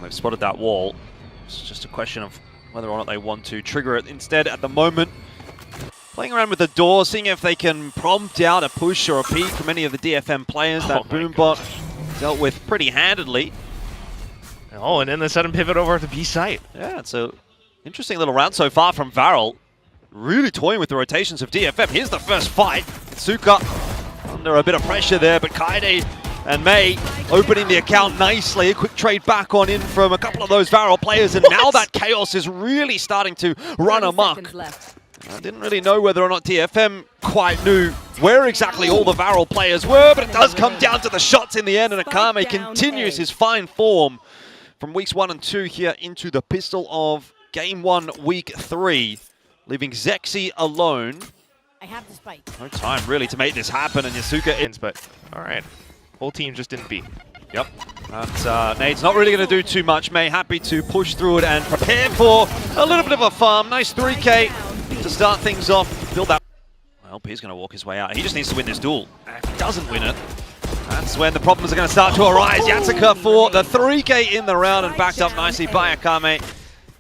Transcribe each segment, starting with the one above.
They've spotted that wall. It's just a question of whether or not they want to trigger it. Instead, at the moment, playing around with the door, seeing if they can prompt out a push or a peek from any of the DFM players. That Boombot dealt with pretty handedly. Oh, and then the sudden pivot over to B site. Yeah, it's a interesting little round so far from Varel. Really toying with the rotations of DFM. Here's the first fight. Suka under a bit of pressure there, but Kaede and May opening the account nicely. A quick trade back on in from a couple of those Varel players, and now that chaos is really starting to run amok. I didn't really know whether or not DFM quite knew where exactly all the Varel players were, but it does come down to the shots in the end, and Akame continues his fine form from weeks 1 and 2 here into the pistol of Game 1, Week 3, leaving Zexy alone. I have the spike. No time really to make this happen, and Yasuka ins, but all right. Whole team just didn't beat. Yep. And Nade's not really going to do too much. May happy to push through it and prepare for a little bit of a farm. Nice 3K to start things off. Build that. LP is going to walk his way out. He just needs to win this duel. If he doesn't win it, that's when the problems are going to start to arise. Yatsuka for the 3K in the round and backed up nicely by Akame.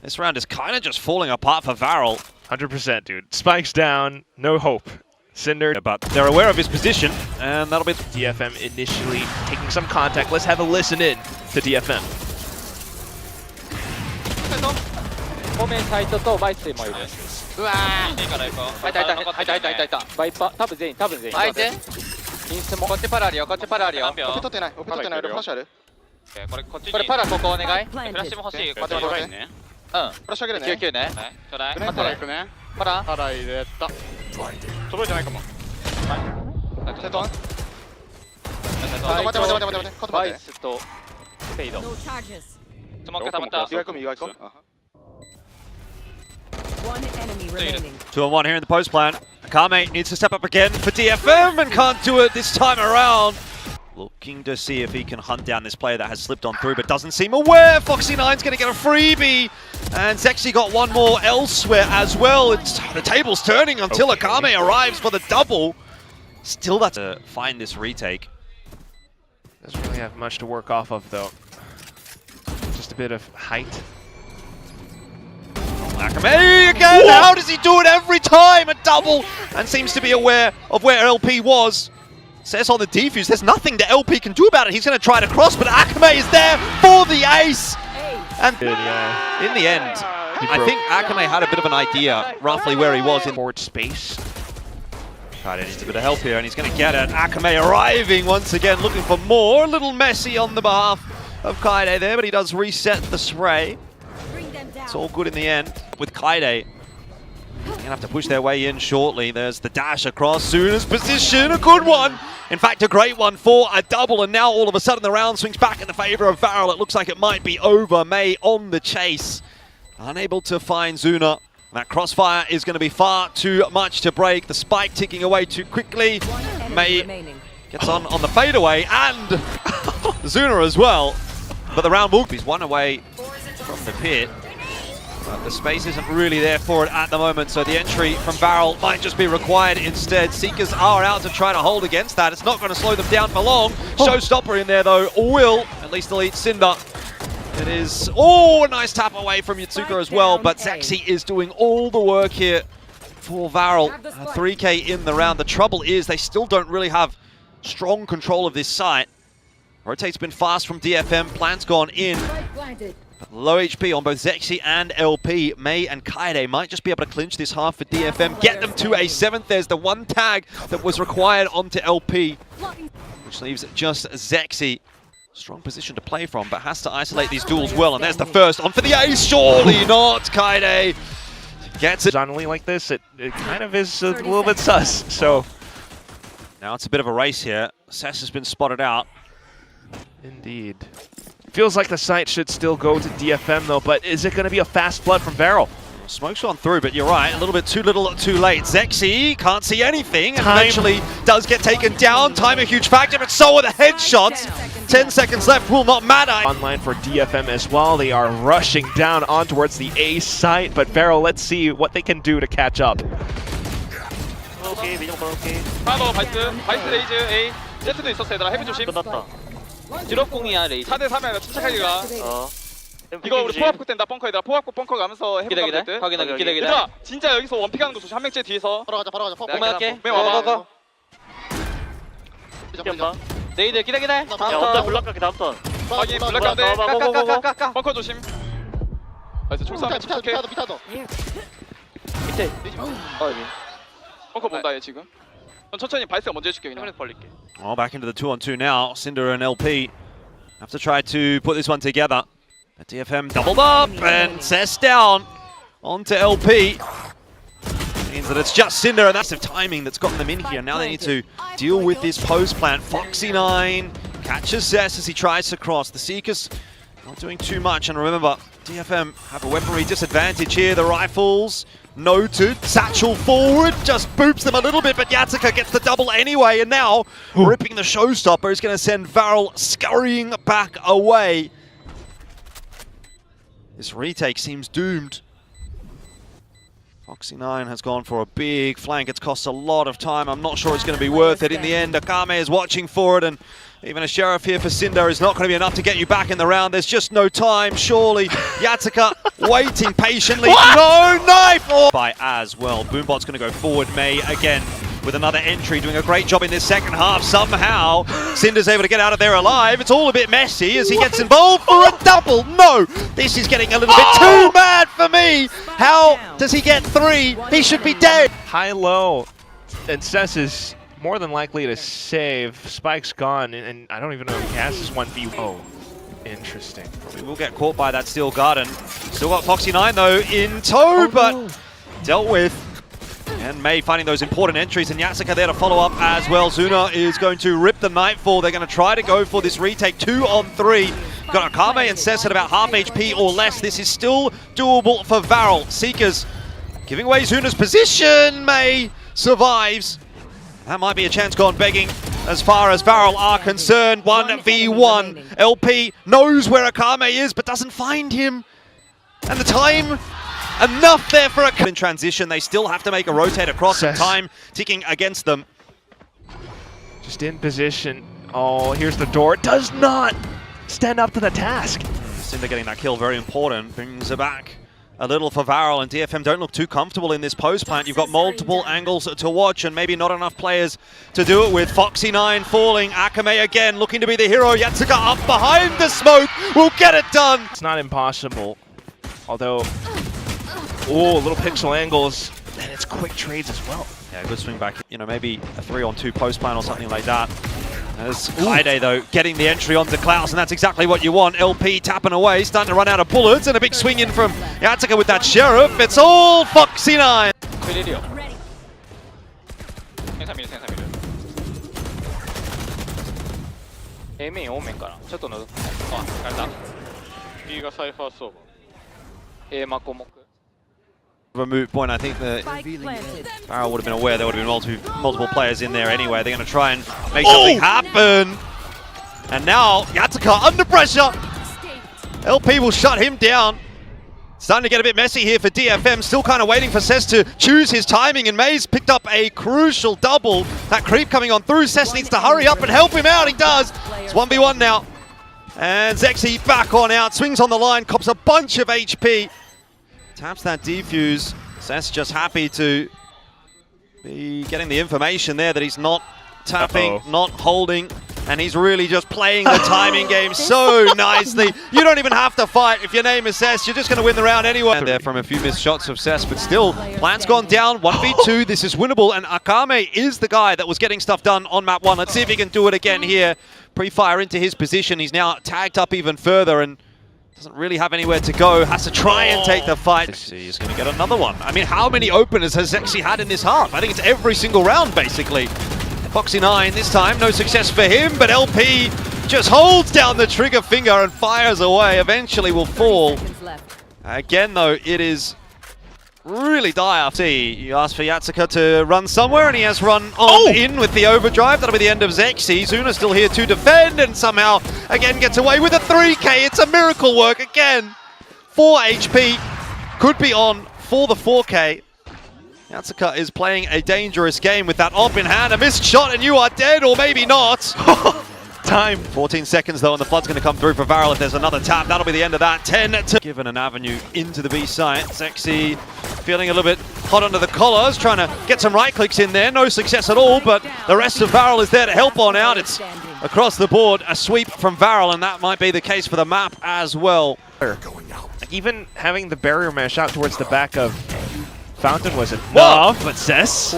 This round is kind of just falling apart for Varel. 100%, dude. Spikes down, no hope. Cinder, but they're aware of his position, and that'll be DFM initially taking some contact. Let's have a listen in to DFM. 正面サイトとバイスもいる。うわー。いいから行こう。入った。バイパー、多分全員。相手。インスも。こっちパラあるよ。こっち取ってない。俺フラッシュある。これパラここお願い。フラッシュも欲しい。待って。うん。フラッシュあげるね。99ね。ちょうだい。パラ行くね。パラ入れた。届いてないかも。はい。セット。待て。バイスとフェイド。スモーク溜まった。意外か。Two on one here in the post plan. Akame needs to step up again for DFM and can't do it this time around. Looking to see if he can hunt down this player that has slipped on through, but doesn't seem aware. Foxy9's going to get a freebie. And Zexy got one more elsewhere as well. The table's turning until Akame arrives for the double. Still that's to find this retake. Doesn't really have much to work off of, though. Just a bit of height. Akame again! How does he do it every time? A double! And seems to be aware of where LP was. Says on the defuse, there's nothing that LP can do about it. He's going to try to cross, but Akame is there for the ace! And in the end, I think Akame had a bit of an idea roughly where he was in forward space. Kaede needs a bit of help here, and he's going to get it. Akame arriving once again, looking for more. A little messy on the behalf of Kaede there, but he does reset the spray. It's all good in the end. With Kaede, they're going to have to push their way in shortly. There's the dash across. Suna's position, a good one. In fact, a great one for a double. And now all of a sudden the round swings back in the favor of Varel. It looks like it might be over. May on the chase. Unable to find Zuna. That crossfire is going to be far too much to break. The spike ticking away too quickly. May gets on the fadeaway and Zuna as well. But the round will be one away from the pit. But the space isn't really there for it at the moment, so the entry from Varel might just be required instead. Seekers are out to try to hold against that. It's not going to slow them down for long. Showstopper in there though, will at least delete Cinder. It is, a nice tap away from Yatsuka as well, but Zexy is doing all the work here for Varel. 3K in the round. The trouble is they still don't really have strong control of this site. Rotate's been fast from DFM, plan's gone in. But low HP on both Zexy and LP. May and Kaede might just be able to clinch this half for DFM, get them to a 7th. There's the one tag that was required onto LP, which leaves just Zexy. Strong position to play from, but has to isolate these duels well. And there's the first on for the ace. Surely not. Kaede gets it. Zonally like this, it kind of is a little bit sus. So now it's a bit of a race here. Sess has been spotted out. Indeed. Feels like the site should still go to DFM though, but is it going to be a fast flood from Varel? Smoke's gone through, but you're right, a little bit too little, too late. Zexy can't see anything, and eventually does get taken down. Time a huge factor, but so are the headshots. 10 seconds left, will not matter. Online for DFM as well. They are rushing down on towards the A site, but Varel, let's see what they can do to catch up. 오케이, 미정 오케이. 바로 바이스 레이즈 A. 제트도 있었어 얘들아. 헤비 조심. 드롭공이야 레이즈. 4대3이야 침착하게 가. 이거 우리 포합 땐다 벙커 얘들아 포합고 벙커 가면서 해보면 될 듯. 확인하게 얘들아 진짜 여기서 원픽하는 거 조심. 한 명째 뒤에서. 바로 가자. 할게. 맨 와봐. 네이들 기다. 야, 확인 블랙한데. 까까까까까. 벙커 조심. 나이스 총싸움 침착해. 밑에도. 밑에. 벙커 본다 얘 지금. 넌 천천히 발스가 먼저 해줄게 그냥. 벌릴게. Oh, back into the 2-on-2 now. Cinder and LP have to try to put this one together. DFM doubled up and Cess down onto LP. Means that it's just Cinder and that's the timing that's gotten them in here. Now they need to deal with this post plant. Foxy9 catches Cess as he tries to cross. The Seekers not doing too much, and remember, DFM have a weaponry disadvantage here. The rifles noted. Satchel forward just boops them a little bit, but Yatsika gets the double anyway, and now ripping the showstopper is going to send Varel scurrying back away. This retake seems doomed. Foxy9 has gone for a big flank. It's cost a lot of time. I'm not sure it's going to be worth it in the end. Akame is watching for it, and even a sheriff here for Cinder is not going to be enough to get you back in the round. There's just no time, surely. Yatsika waiting patiently. No knife! By as well. Boombot's going to go forward. May again with another entry, doing a great job in this second half. Somehow, Cinder's able to get out of there alive. It's all a bit messy as he gets involved for a double. No! This is getting a little bit too mad for me. How does he get 3? He should be dead. High-low, and Cess is more than likely to save. Spike's gone, and I don't even know if he has this 1v. Oh, interesting. We will get caught by that steel garden. Still got Foxy9 though in tow, but dealt with. And May finding those important entries, and Yatsika there to follow up as well. Zuna is going to rip the Nightfall. They're going to try to go for this retake 2-on-3. Got Akame and Cess at about half HP or less. This is still doable for Varel. Seekers giving away Zuna's position. May survives. That might be a chance gone begging as far as Varel are concerned. 1v1. LP knows where Akame is, but doesn't find him. And the time, enough there for a in transition. They still have to make a rotate across, some time ticking against them. Just in position. Oh, here's the door. Does not stand up to the task. Cinder getting that kill, very important. Brings it back a little for Varel, and DFM don't look too comfortable in this post plant. You've got multiple angles to watch and maybe not enough players to do it with. Foxy9 falling. Akame again looking to be the hero. Yatsika up behind the smoke. Will get it done. It's not impossible. Although, oh, little pixel angles, and it's quick trades as well. Yeah, good swing back. You know, maybe a 3-on-2 post plant or something like that. As Kaide, though, getting the entry onto Klaus, and that's exactly what you want. LP tapping away, starting to run out of bullets, and a big swing in from Yatsika with that sheriff. It's all Foxy9. A メイン多めからちょっとのぞく。あ、疲れた。B がサイファーソーバー。A マコモク。A moot point. I think that Varel would have been aware there would have been multiple players in there anyway. They're going to try and make something happen. And now Yatsika under pressure. LP will shut him down. Starting to get a bit messy here for DFM. Still kind of waiting for Cess to choose his timing. And Maze picked up a crucial double. That creep coming on through. Cess needs to hurry up and help him out. He does. It's 1v1 now. And Zexy back on out. Swings on the line. Cops a bunch of HP. Taps that defuse. Cess just happy to be getting the information there that he's not tapping, not holding, and he's really just playing the timing game so nicely. You don't even have to fight. If your name is Cess, you're just going to win the round anyway. And there from a few missed shots of Cess, but still, Plant's gone down. 1v2, this is winnable, and Akame is the guy that was getting stuff done on map 1. Let's see if he can do it again here. Pre-fire into his position. He's now tagged up even further, and doesn't really have anywhere to go, has to try and take the fight. He's going to get another one. I mean, how many openers has Zexy had in this half? I think it's every single round, basically. Foxy9 this time, no success for him, but LP just holds down the trigger finger and fires away. Eventually will fall. Again, though, it is really dire. See, you asked for Yatsika to run somewhere, and he has run on in with the overdrive. That'll be the end of Zexy. Zuna still here to defend, and somehow, again, gets away with a 3K. It's a miracle work again. 4 HP. Could be on for the 4K. Yatsika is playing a dangerous game with that op in hand. A missed shot, and you are dead, or maybe not. time. 14 seconds though, and the flood's going to come through for Varel. If there's another tap, that'll be the end of that. 10 to given an avenue into the B site. Sexy feeling a little bit hot under the collars, trying to get some right clicks in there. No success at all, but the rest of Varel is there to help on out. It's across the board, a sweep from Varel, and that might be the case for the map as well. Like even having the barrier mesh out towards the back of Fountain was enough, but Cess.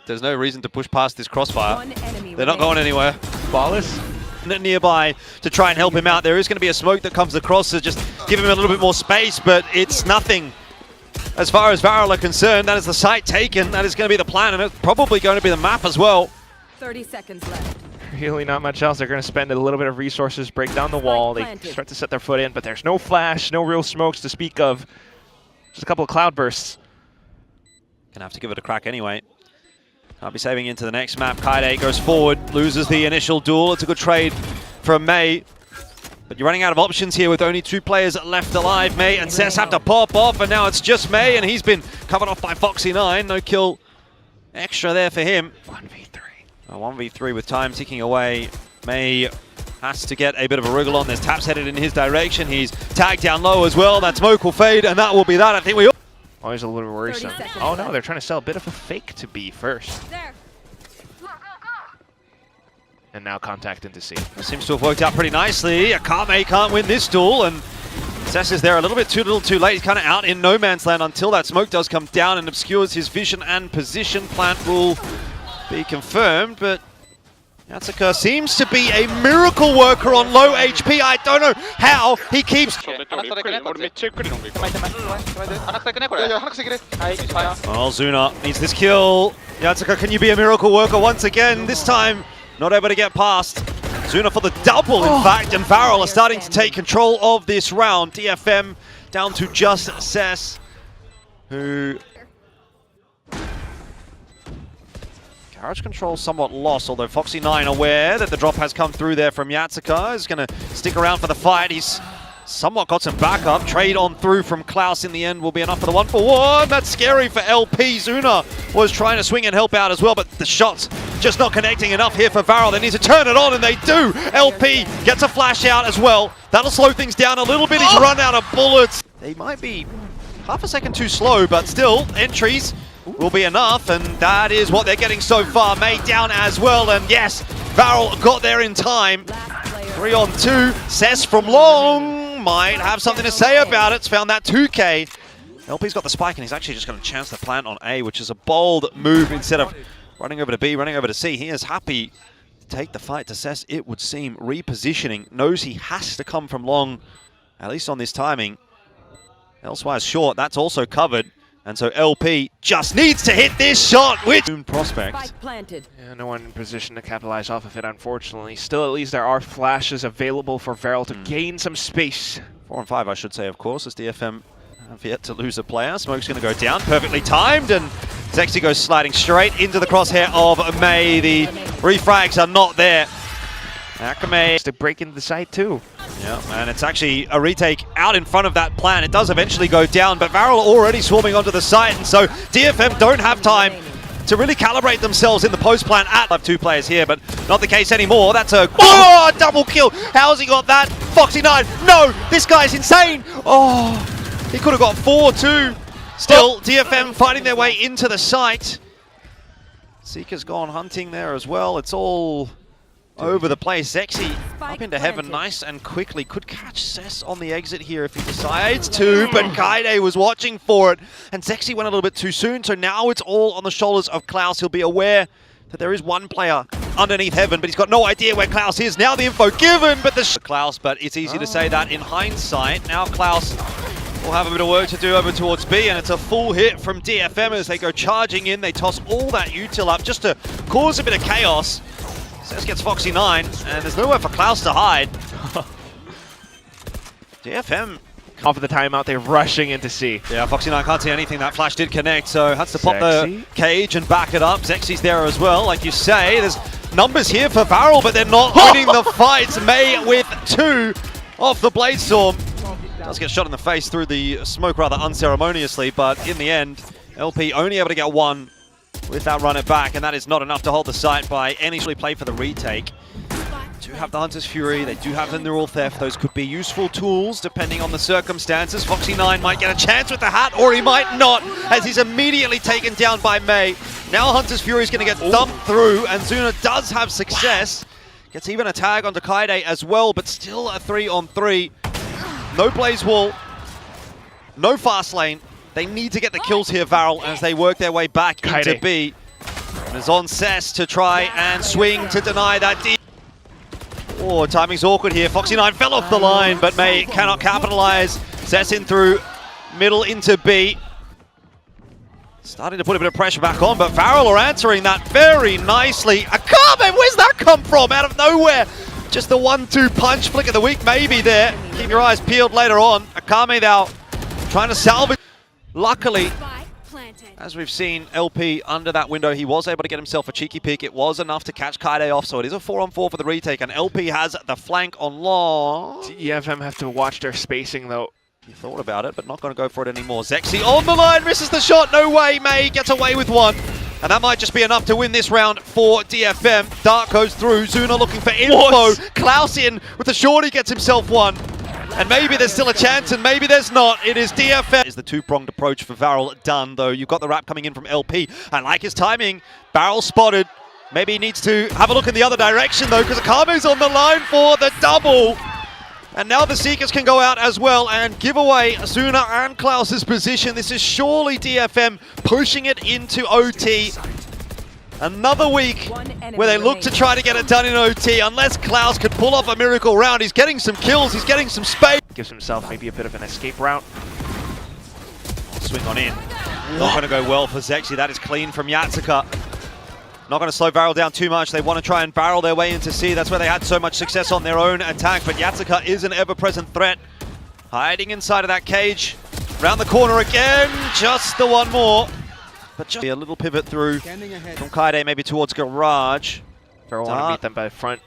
There's no reason to push past this crossfire. They're not going anywhere. Flawless. Nearby to try and help him out. There is going to be a smoke that comes across to just give him a little bit more space, but it's nothing. As far as Varel are concerned, that is the site taken. That is going to be the plan, and it's probably going to be the map as well. 30 seconds left. Really not much else. They're going to spend a little bit of resources, break down the wall. They start to set their foot in, but there's no flash, no real smokes to speak of. Just a couple of cloud bursts. Gonna have to give it a crack anyway. I'll be saving into the next map. Kaide goes forward, loses the initial duel. It's a good trade from May. But you're running out of options here with only 2 players left alive. May and Cess have to pop off, and now it's just May, and he's been covered off by Foxy9. No kill extra there for him. 1v3. A 1v3 with time ticking away. May has to get a bit of a wriggle on. There's taps headed in his direction. He's tagged down low as well. That smoke will fade, and that will be that. I think we all... Always a little worrisome. Oh no, they're trying to sell a bit of a fake to B first. There. And now contact into C. That seems to have worked out pretty nicely. Akame can't win this duel, and Cess is there a little too late. He's kind of out in no man's land until that smoke does come down and obscures his vision and position. Plant will be confirmed, but Yatsuka seems to be a miracle worker on low HP. I don't know how he keeps... Oh, Zuna needs this kill. Yatsuka, can you be a miracle worker once again? This time, not able to get past. Zuna for the double, in fact, and Varel are starting to take control of this round. DFM down to just Cess, who... Carriage control somewhat lost, although Foxy9 aware that the drop has come through there from Yatsuka. Is going to stick around for the fight. He's somewhat got some backup. Trade on through from Klaus in the end will be enough for the 1-for-1. That's scary for LP. Zuna was trying to swing and help out as well, but the shots just not connecting enough here for Varel. They need to turn it on, and they do. LP gets a flash out as well. That'll slow things down a little bit. He's run out of bullets. They might be half a second too slow, but still, entries will be enough, and that is what they're getting so far. May down as well, and yes, Varel got there in time. 3 on 2. Cess from long might have something to say about it. It's found that 2K. LP's got the spike, and he's actually just going to chance the plant on A, which is a bold move. Instead of running over to B, running over to C, he is happy to take the fight to Cess, it would seem. Repositioning, knows he has to come from long, at least on this timing. Elsewise short, that's also covered. And so LP just needs to hit this shot, which prospect. Spike planted. Yeah, no one in position to capitalize off of it, unfortunately. Still, at least there are flashes available for Varel to gain some space. 4 on 5, I should say, of course, as DFM have yet to lose a player. Smoke's going to go down, perfectly timed, and Zexy goes sliding straight into the crosshair of May. The refrags are not there. Akame to break into the site too. Yeah, and it's actually a retake out in front of that plan. It does eventually go down, but Varel already swarming onto the site, and so DFM don't have time to really calibrate themselves in the post plan. I have 2 players here, but not the case anymore. That's a double kill. How's he got that? Foxy9, no, this guy's insane. Oh, he could have got 4 too. Still, DFM fighting their way into the site. Seeker's gone hunting there as well. It's all over the place. Zexy up into heaven nice and quickly. Could catch Cess on the exit here if he decides to, but Kaide was watching for it, and Zexy went a little bit too soon, so now it's all on the shoulders of Klaus. He'll be aware that there is one player underneath heaven, but he's got no idea where Klaus is. Now the info given, but the Klaus, but it's easy to say that in hindsight. Now Klaus will have a bit of work to do over towards B, and it's a full hit from DFM as they go charging in. They toss all that util up just to cause a bit of chaos. Cess gets Foxy9, and there's nowhere for Klaus to hide. DFM off of the timeout, they're rushing into C. Yeah, Foxy9 can't see anything. That flash did connect, so has to pop the cage and back it up. Zexy's there as well, like you say. There's numbers here for Varel, but they're not winning the fight. May with 2 off the Bladestorm. Does get shot in the face through the smoke rather unceremoniously, but in the end, LP only able to get 1 with that run it back, and that is not enough to hold the site by any play for the retake. do have the Hunter's Fury, they do have the Neural Theft. Those could be useful tools depending on the circumstances. Foxy9 might get a chance with the hat, or he might not, as he's immediately taken down by Mei. Now Hunter's Fury is going to get dumped through, and Zuna does have success. Gets even a tag onto Kaide as well, but still a 3-on-3. No Blaze Wall, no fast lane. They need to get the kills here, Varel, as they work their way back into B. And it's on Cess to try and swing to deny that D. Oh, timing's awkward here. Foxy9 fell off the line, but Mei cannot capitalize. Cess in through, middle into B. Starting to put a bit of pressure back on, but Varel are answering that very nicely. Akame, where's that come from? Out of nowhere. Just the 1-2 punch flick of the week maybe there. Keep your eyes peeled later on. Akame now trying to salvage. Luckily, as we've seen, LP under that window, he was able to get himself a cheeky pick. It was enough to catch Kaide off, so it is a 4-on-4 for the retake, and LP has the flank on long. DFM have to watch their spacing, though. You thought about it, but not going to go for it anymore. Zexy on the line, misses the shot, no way. Mei gets away with one, and that might just be enough to win this round for DFM. Dark goes through, Zuna looking for info. What? Klaus in with the shorty gets himself one. And maybe there's still a chance, and maybe there's not. It is DFM. Is the two-pronged approach for Varel done, though. You've got the wrap coming in from LP. I like his timing. Barrel spotted. Maybe he needs to have a look in the other direction, though, because Akame's on the line for the double. And now the Seekers can go out as well and give away Zuna and Klaus's position. This is surely DFM pushing it into OT. Another week where they look to try to get it done in OT. Unless Klaus could pull off a miracle round. He's getting some kills, he's getting some space. Gives himself maybe a bit of an escape route. Swing on in. Not going to go well for Zexy. That is clean from Yatsuka. Not going to slow Varel down too much. They want to try and barrel their way into C. That's where they had so much success on their own attack. But Yatsuka is an ever-present threat. Hiding inside of that cage. Round the corner again. Just the one more. But just a little pivot through from Kaide, maybe towards Garage. Varel want to meet them by front.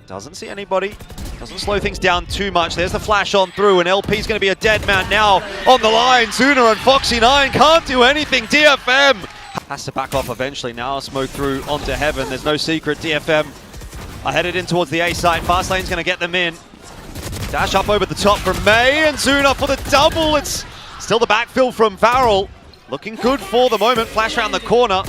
Doesn't see anybody. Doesn't slow things down too much. There's the flash on through, and LP's going to be a dead man now on the line. Zuna and Foxy9 can't do anything. DFM has to back off eventually. Now smoke through onto Heaven. There's no secret. DFM are headed in towards the A site. Fast lane's going to get them in. Dash up over the top from Mei, and Zuna for the double. It's still the backfill from Varel. Looking good for the moment. Flash around the corner.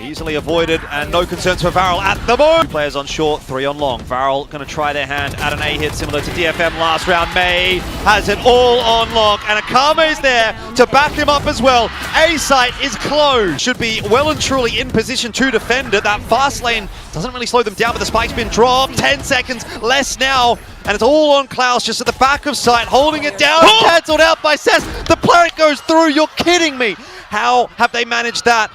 Easily avoided, and no concerns for Varel at the moment. 2 players on short, 3 on long. Varel going to try their hand at an A hit similar to DFM last round. Mei has it all on lock, and Akame's there to back him up as well. A site is closed. Should be well and truly in position to defend it. That fast lane doesn't really slow them down, but the spike's been dropped. 10 seconds less now, and it's all on Klaus just at the back of site, holding it down. Cancelled out by Cess. The planet goes through. You're kidding me. How have they managed that?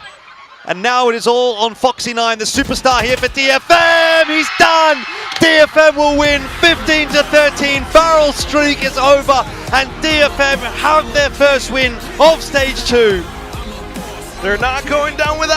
And now it is all on Foxy9, the superstar here for DFM. He's done. DFM will win 15-13. Varel's streak is over, and DFM have their first win of stage 2. They're not going down without